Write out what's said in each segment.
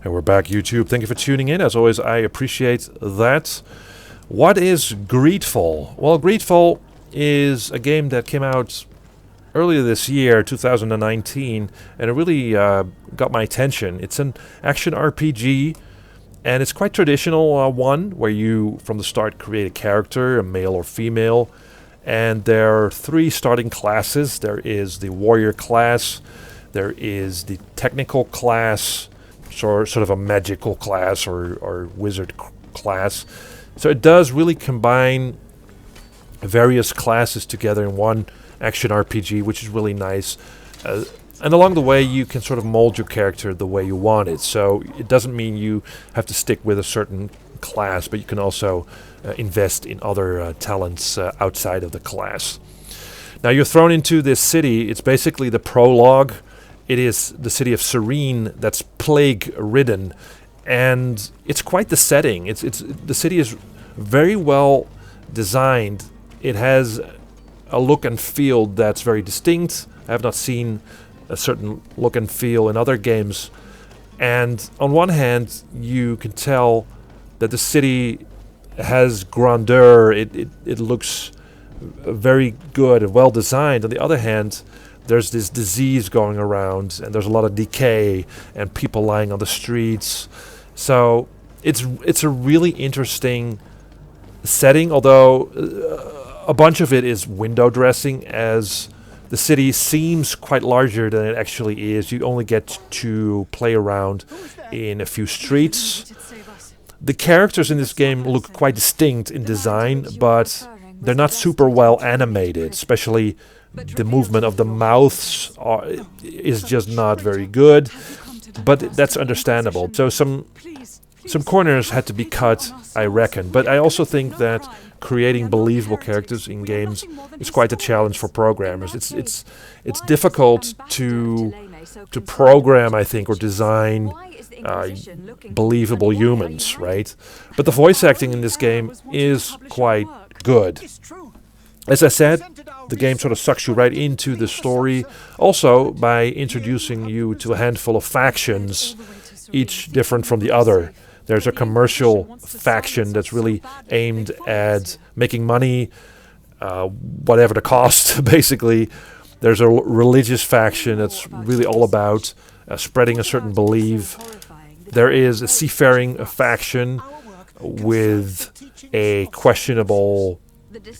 And we're back, YouTube. Thank you for tuning in. As always, I appreciate that. What is Greedfall? Well, Greedfall is a game that came out earlier this year, 2019, and it really got my attention. It's an action RPG, and it's quite traditional one, where you, from the start, create a character, a male or female, and there are three starting classes. There is the warrior class, there is the technical class, sort of a magical class or wizard class. So it does really combine various classes together in one action RPG, which is really nice. And along the way, you can sort of mold your character the way you want it. So it doesn't mean you have to stick with a certain class, but you can also invest in other talents outside of the class. Now you're thrown into this city. It's basically the prologue. It is the city of Serene that's plague-ridden, and it's quite the setting. The city is very well designed. It has a look and feel that's very distinct. I have not seen a certain look and feel in other games. And on one hand, you can tell that the city has grandeur. It looks very good and well designed. On the other hand, there's this disease going around, and there's a lot of decay and people lying on the streets. So it's a really interesting setting, although a bunch of it is window dressing, as the city seems quite larger than it actually is. You only get to play around in a few streets. The characters in this game look quite distinct in design, but they're not super well animated, especially the movement of the mouths is just not very good, but that's understandable. So some corners had to be cut, I reckon. But I also think that creating believable characters in games is quite a challenge for programmers. It's difficult to program, I think, or design believable humans, right? But the voice acting in this game is quite good. As I said, the game sort of sucks you right into the story, also by introducing you to a handful of factions, each different from the other. There's a commercial faction that's really aimed at making money, whatever the cost, basically. There's a religious faction that's really all about spreading a certain belief. There is a seafaring faction with a questionable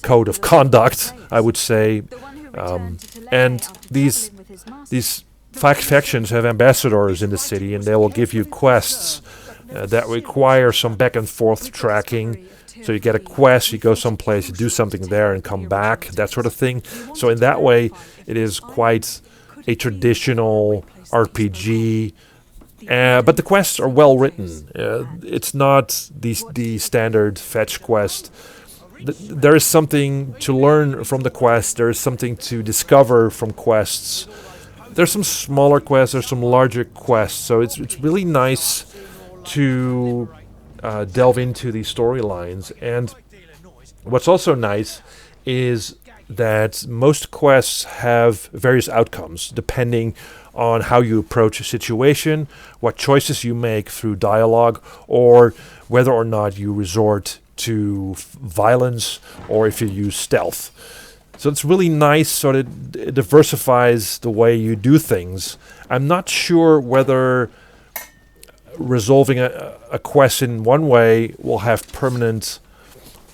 code of conduct, I would say, and these factions have ambassadors in the city, and they will give you quests that require some back and forth tracking. So you get a quest, you go someplace, you do something there and come back, that sort of thing. So in that way, it is quite a traditional RPG, but the quests are well written. It's not the standard fetch quest. There is something to learn from the quest. There is something to discover from quests. There's some smaller quests. There's some larger quests. So it's really nice to delve into these storylines. And what's also nice is that most quests have various outcomes depending on how you approach a situation, what choices you make through dialogue, or whether or not you resort to violence, or if you use stealth. So it's really nice, sort of it diversifies the way you do things. I'm not sure whether resolving a quest in one way will have permanent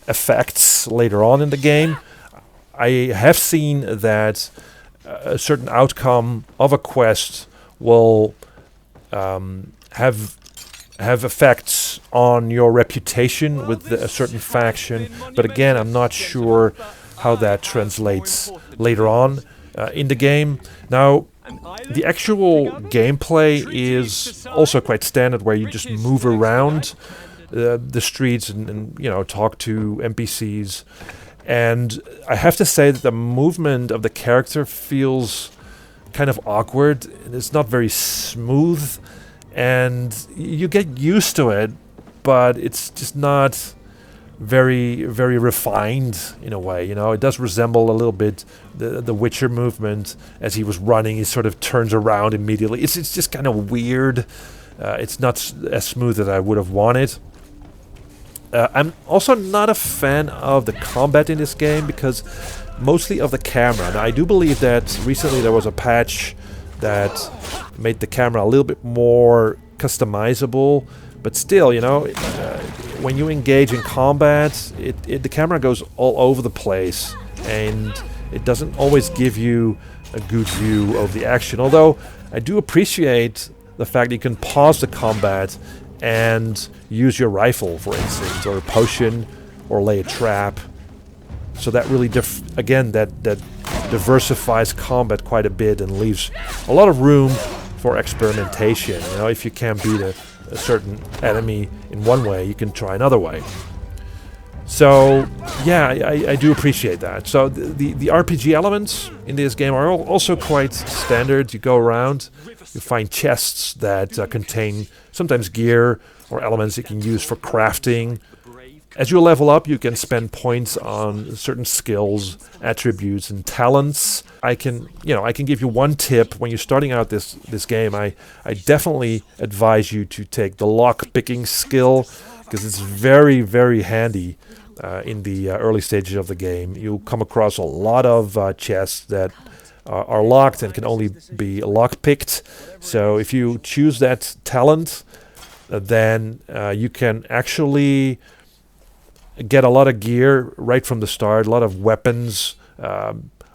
effects later on in the game. I have seen that a certain outcome of a quest will have effects on your reputation with a certain faction, but again, I'm not sure how that translates later on in the game. Now, the actual gameplay is also quite standard, where you just move around the streets and talk to NPCs. And I have to say that the movement of the character feels kind of awkward. It's not very smooth, and you get used to it, but it's just not very, very refined in a way. It does resemble a little bit the Witcher movement. As he was running, he sort of turns around immediately. It's just kind of weird. It's not as smooth as I would have wanted. I'm also not a fan of the combat in this game because mostly of the camera. Now, I do believe that recently there was a patch that made the camera a little bit more customizable, but still, you know, when you engage in combat, the camera goes all over the place, and it doesn't always give you a good view of the action. Although I do appreciate the fact that you can pause the combat and use your rifle, for instance, or a potion, or lay a trap. So that really, again, that diversifies combat quite a bit and leaves a lot of room for experimentation. You know, if you can't beat a certain enemy in one way, you can try another way. So yeah, I do appreciate that. So the RPG elements in this game are also quite standard. You go around, you find chests that contain sometimes gear or elements you can use for crafting. As you level up, you can spend points on certain skills, attributes, and talents. I can give you one tip when you're starting out this game. I definitely advise you to take the lock picking skill, because it's very, very handy in the early stages of the game. You'll come across a lot of chests that are locked and can only be lock picked. So if you choose that talent, then you can actually get a lot of gear right from the start, a lot of weapons,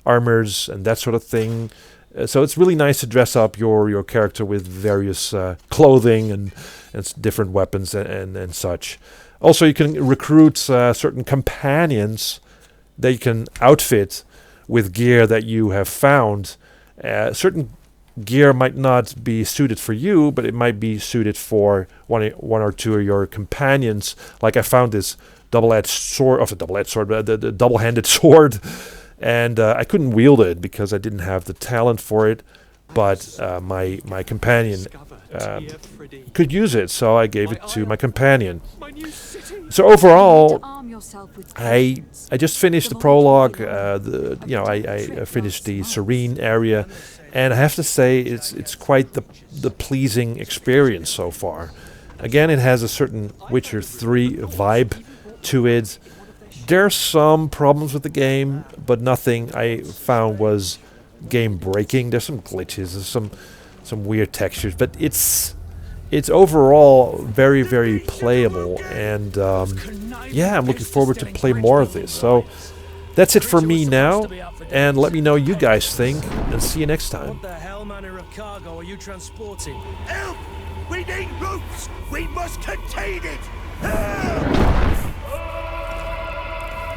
armors, and that sort of thing. So it's really nice to dress up your character with various clothing and different weapons and such. Also, you can recruit certain companions that you can outfit with gear that you have found. Certain gear might not be suited for you, but it might be suited for one or two of your companions. Like I found this double-handed sword, and I couldn't wield it because I didn't have the talent for it, but my companion could use it, so I gave it to my companion. So overall, I just finished the prologue. I finished the Serene area, and I have to say it's quite the pleasing experience so far. Again, it has a certain Witcher 3 vibe to it. There's some problems with the game, but nothing I found was game breaking. There's some glitches, there's some weird textures, but it's overall very, very playable, and yeah, I'm looking forward to play more of this. So that's it for me now, and let me know what you guys think, and see you next time. What the hell manner of cargo are you transporting? Help! We need routes! We must contain it! Help!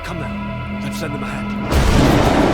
Come now, let's lend them a hand.